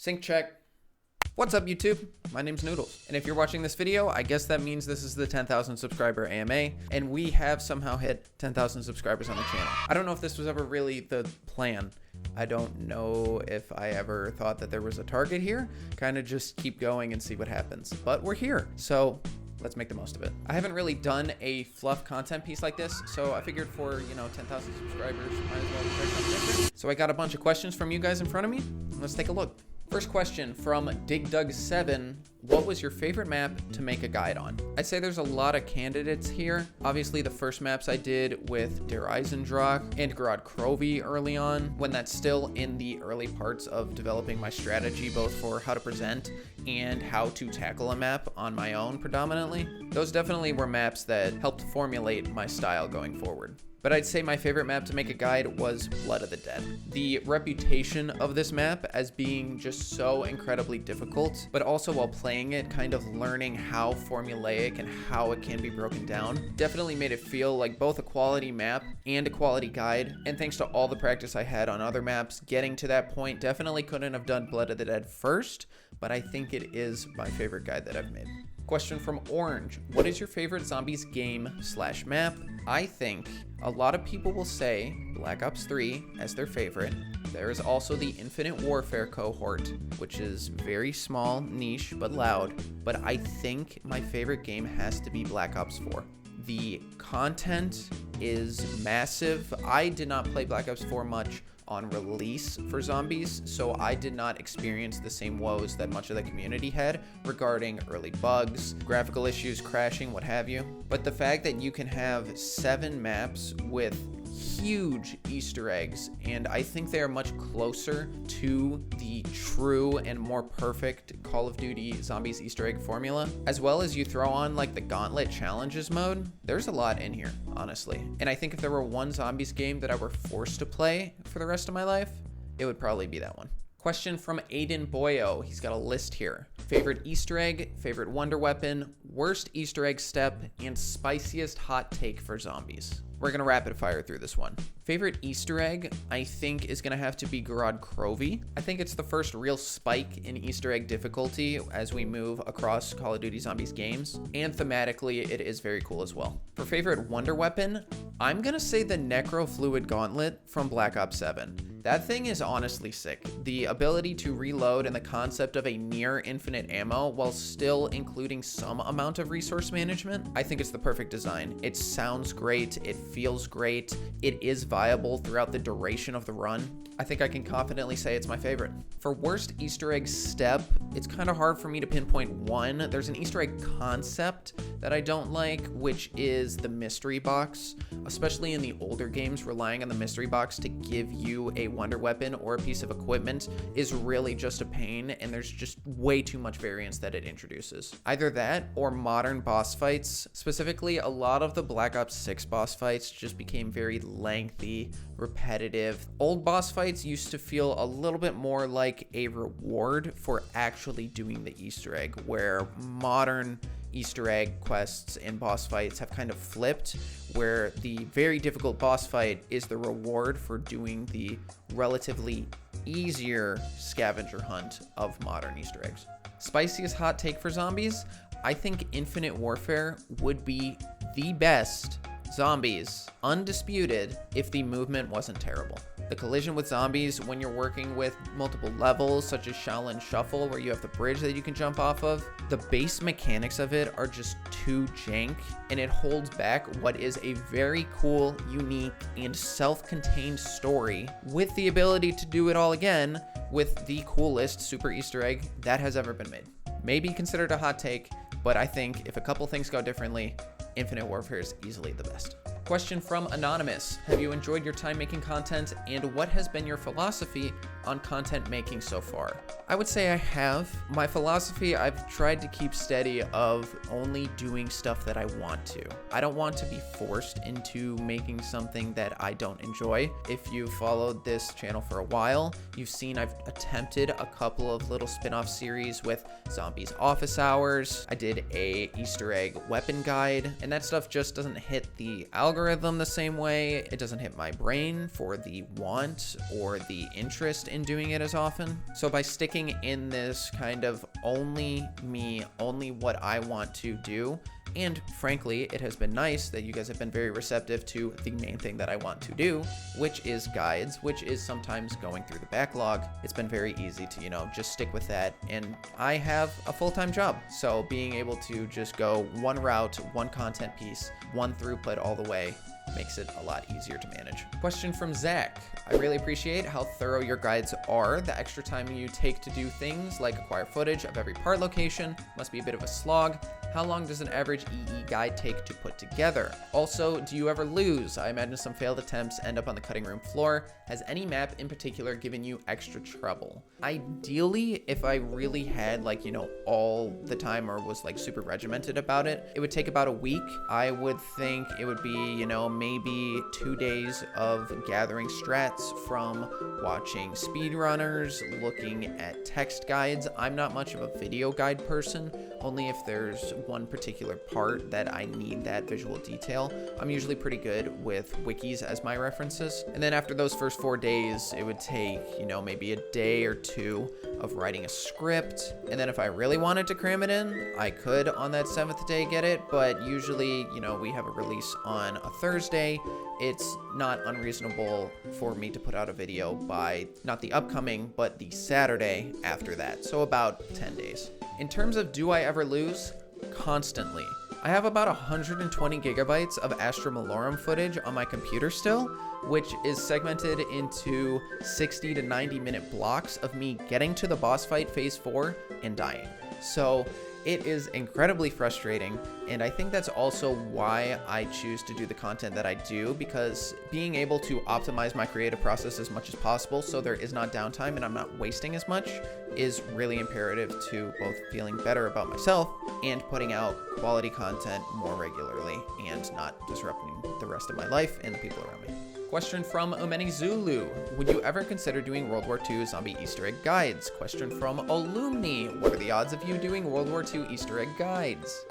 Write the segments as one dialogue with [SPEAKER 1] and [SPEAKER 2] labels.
[SPEAKER 1] Sync check. What's up, YouTube? My name's Noodles, and if you're watching this video, I guess that means this is the 10,000 subscriber AMA, and we have somehow hit 10,000 subscribers on the channel. I don't know if this was ever really the plan. I don't know if I ever thought that there was a target here. Kind of just keep going and see what happens. But we're here, so let's make the most of it. I haven't really done a fluff content piece like this, so I figured for, 10,000 subscribers, might as well try something different. So I got a bunch of questions from you guys in front of me. Let's take a look. First question from DigDug7. What was your favorite map to make a guide on? I'd say there's a lot of candidates here. Obviously, the first maps I did with Der Eisendrache and Grod Krovi early on, when that's still in the early parts of developing my strategy, both for how to present and how to tackle a map on my own predominantly. Those definitely were maps that helped formulate my style going forward. But I'd say my favorite map to make a guide was Blood of the Dead. The reputation of this map as being just so incredibly difficult, but also while playing it, kind of learning how formulaic and how it can be broken down, definitely made it feel like both a quality map and a quality guide. And thanks to all the practice I had on other maps, getting to that point, definitely couldn't have done Blood of the Dead first, but I think it is my favorite guide that I've made. Question from Orange. What is your favorite zombies game/map? I think a lot of people will say Black Ops 3 as their favorite. There is also the Infinite Warfare cohort, which is very small, niche, but loud. But I think my favorite game has to be Black Ops 4. The content is massive. I did not play Black Ops 4 much on release for zombies, so I did not experience the same woes that much of the community had regarding early bugs, graphical issues, crashing, what have you. But the fact that you can have 7 maps with huge Easter eggs, and I think they are much closer to the true and more perfect Call of Duty Zombies Easter egg formula, as well as you throw on like the Gauntlet Challenges mode. There's a lot in here, honestly. And I think if there were one zombies game that I were forced to play for the rest of my life, it would probably be that one. Question from Aiden Boyo. He's got a list here. Favorite Easter egg, favorite wonder weapon, worst Easter egg step, and spiciest hot take for zombies. We're gonna rapid fire through this one. Favorite Easter egg, I think, is gonna have to be Grod Krovi. I think it's the first real spike in Easter egg difficulty as we move across Call of Duty Zombies games, and thematically, it is very cool as well. For favorite wonder weapon, I'm gonna say the Necrofluid Gauntlet from Black Ops 7. That thing is honestly sick. The ability to reload and the concept of a near infinite ammo while still including some amount of resource management, I think it's the perfect design. It sounds great, it feels great, it is viable throughout the duration of the run. I think I can confidently say it's my favorite. For worst Easter egg step, it's kind of hard for me to pinpoint one. There's an Easter egg concept that I don't like, which is the mystery box. Especially in the older games, relying on the mystery box to give you a wonder weapon or a piece of equipment is really just a pain, and there's just way too much variance that it introduces. Either that or modern boss fights. Specifically, a lot of the Black Ops 6 boss fights just became very lengthy, repetitive. Old boss fights used to feel a little bit more like a reward for actually doing the Easter egg, where modern Easter egg quests and boss fights have kind of flipped, where the very difficult boss fight is the reward for doing the relatively easier scavenger hunt of modern Easter eggs. Spiciest hot take for zombies? I think Infinite Warfare would be the best zombies, undisputed, if the movement wasn't terrible. The collision with zombies when you're working with multiple levels, such as Shaolin Shuffle, where you have the bridge that you can jump off of, the base mechanics of it are just too jank, and it holds back what is a very cool, unique, and self-contained story with the ability to do it all again with the coolest super Easter egg that has ever been made. Maybe considered a hot take, but I think if a couple things go differently, Infinite Warfare is easily the best. Question from Anonymous. Have you enjoyed your time making content, and what has been your philosophy on content making so far? I would say I have. My philosophy, I've tried to keep steady of only doing stuff that I want to. I don't want to be forced into making something that I don't enjoy. If you followed this channel for a while, you've seen I've attempted a couple of little spin-off series with Zombies Office Hours. I did a Easter egg weapon guide, and that stuff just doesn't hit the algorithm algorithm the same way. It doesn't hit my brain for the want or the interest in doing it as often. So by sticking in this kind of only me, only what I want to do, and frankly, it has been nice that you guys have been very receptive to the main thing that I want to do, which is guides, which is sometimes going through the backlog. It's been very easy to, just stick with that. And I have a full-time job. So being able to just go one route, one content piece, one throughput all the way makes it a lot easier to manage. Question from Zach. I really appreciate how thorough your guides are. The extra time you take to do things like acquire footage of every part location must be a bit of a slog. How long does an average EE guide take to put together? Also, do you ever lose? I imagine some failed attempts end up on the cutting room floor. Has any map in particular given you extra trouble? Ideally, if I really had all the time or was super regimented about it, it would take about a week. I would think it would be, maybe 2 days of gathering strats from watching speedrunners, looking at text guides. I'm not much of a video guide person, only if there's one particular part that I need that visual detail. I'm usually pretty good with wikis as my references. And then after those first 4 days, it would take, maybe a day or two of writing a script. And then if I really wanted to cram it in, I could on that 7th day get it. But usually, we have a release on a Thursday. It's not unreasonable for me to put out a video by not the upcoming, but the Saturday after that. So about 10 days. In terms of do I ever lose? Constantly. I have about 120 gigabytes of Astra Malorum footage on my computer still, which is segmented into 60 to 90 minute blocks of me getting to the boss fight phase 4 and dying. So it is incredibly frustrating, and I think that's also why I choose to do the content that I do, because being able to optimize my creative process as much as possible so there is not downtime and I'm not wasting as much is really imperative to both feeling better about myself and putting out quality content more regularly and not disrupting the rest of my life and the people around me. Question from Omeni Zulu. Would you ever consider doing World War II zombie Easter egg guides? Question from Olumni. What are the odds of you doing World War II Easter egg guides?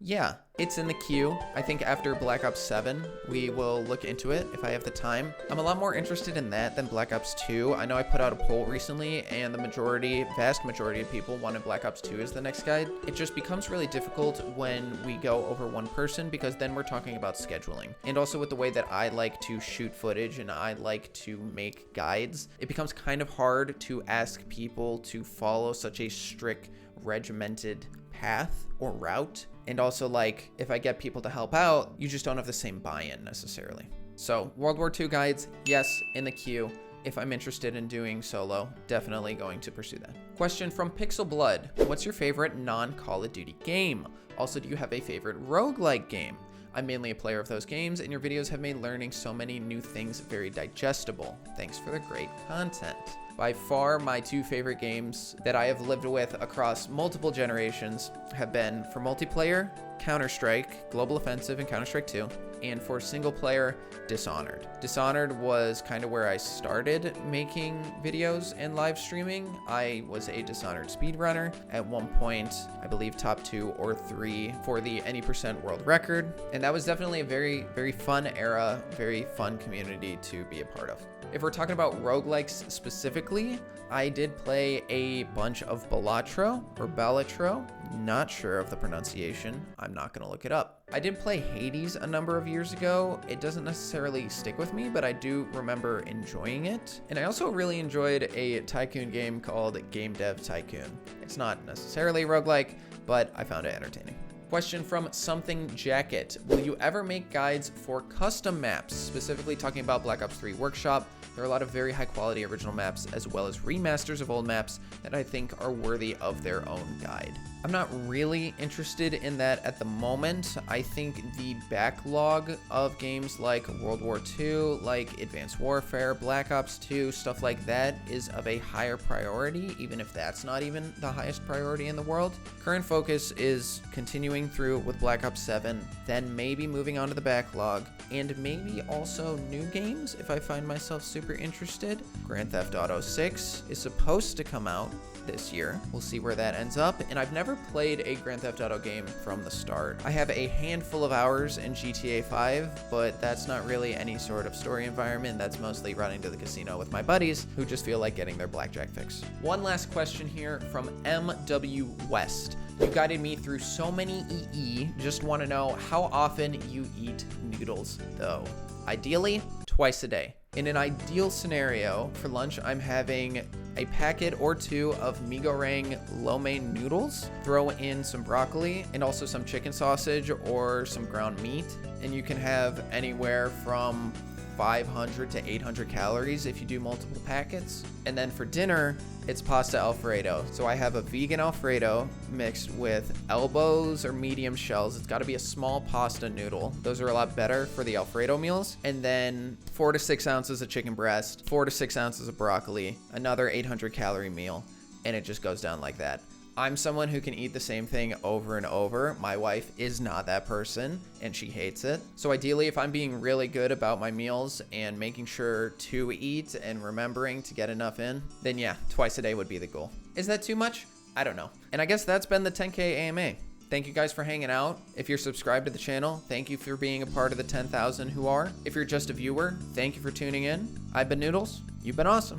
[SPEAKER 1] Yeah, it's in the queue. I think after Black Ops 7, we will look into it if I have the time. I'm a lot more interested in that than Black Ops 2. I know I put out a poll recently, and the vast majority of people wanted Black Ops 2 as the next guide. It just becomes really difficult when we go over one person, because then we're talking about scheduling. And also with the way that I like to shoot footage and I like to make guides, it becomes kind of hard to ask people to follow such a strict, regimented path or route. And also, if I get people to help out, you just don't have the same buy-in necessarily. So World War II guides, yes, in the queue. If I'm interested in doing solo, definitely going to pursue that. Question from Pixel Blood. What's your favorite non-Call of Duty game? Also, do you have a favorite roguelike game? I'm mainly a player of those games, and your videos have made learning so many new things very digestible. Thanks for the great content. By far, my two favorite games that I have lived with across multiple generations have been, for multiplayer, Counter-Strike, Global Offensive, and Counter-Strike 2, and for single player, Dishonored. Dishonored was kind of where I started making videos and live streaming. I was a Dishonored speedrunner. At one point, I believe top 2 or 3 for the any percent world record. And that was definitely a very, very fun era, very fun community to be a part of. If we're talking about roguelikes specifically, I did play a bunch of Balatro or Balatro. Not sure of the pronunciation. I'm not gonna look it up. I did play Hades a number of years ago. It doesn't necessarily stick with me, but I do remember enjoying it. And I also really enjoyed a tycoon game called Game Dev Tycoon. It's not necessarily roguelike, but I found it entertaining. Question from Something Jacket. Will you ever make guides for custom maps? Specifically talking about Black Ops 3 Workshop. There are a lot of very high quality original maps as well as remasters of old maps that I think are worthy of their own guide. I'm not really interested in that at the moment. I think the backlog of games like World War II, like Advanced Warfare, Black Ops 2, stuff like that is of a higher priority, even if that's not even the highest priority in the world. Current focus is continuing through with Black Ops 7, then maybe moving on to the backlog, and maybe also new games if I find myself super interested. Grand Theft Auto 6 is supposed to come out this year. We'll see where that ends up. And I've never played a Grand Theft Auto game from the start. I have a handful of hours in GTA 5, but that's not really any sort of story environment. That's mostly running to the casino with my buddies who just feel like getting their blackjack fix. One last question here from MW West. You guided me through so many EE. Just want to know how often you eat noodles, though. Ideally, twice a day. In an ideal scenario, for lunch, I'm having a packet or two of mi goreng lo mein noodles, throw in some broccoli and also some chicken sausage or some ground meat. And you can have anywhere from 500 to 800 calories if you do multiple packets. And then for dinner, it's pasta Alfredo. So I have a vegan Alfredo mixed with elbows or medium shells. It's got to be a small pasta noodle. Those are a lot better for the Alfredo meals. And then 4 to 6 ounces of chicken breast, 4 to 6 ounces of broccoli, another 800 calorie meal. And it just goes down like that. I'm someone who can eat the same thing over and over. My wife is not that person, and she hates it. So ideally, if I'm being really good about my meals and making sure to eat and remembering to get enough in, then yeah, twice a day would be the goal. Is that too much? I don't know. And I guess that's been the 10K AMA. Thank you guys for hanging out. If you're subscribed to the channel, thank you for being a part of the 10,000 who are. If you're just a viewer, thank you for tuning in. I've been Noodles. You've been awesome.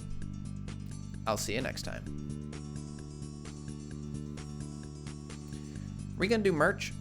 [SPEAKER 1] I'll see you next time. Are we gonna do merch?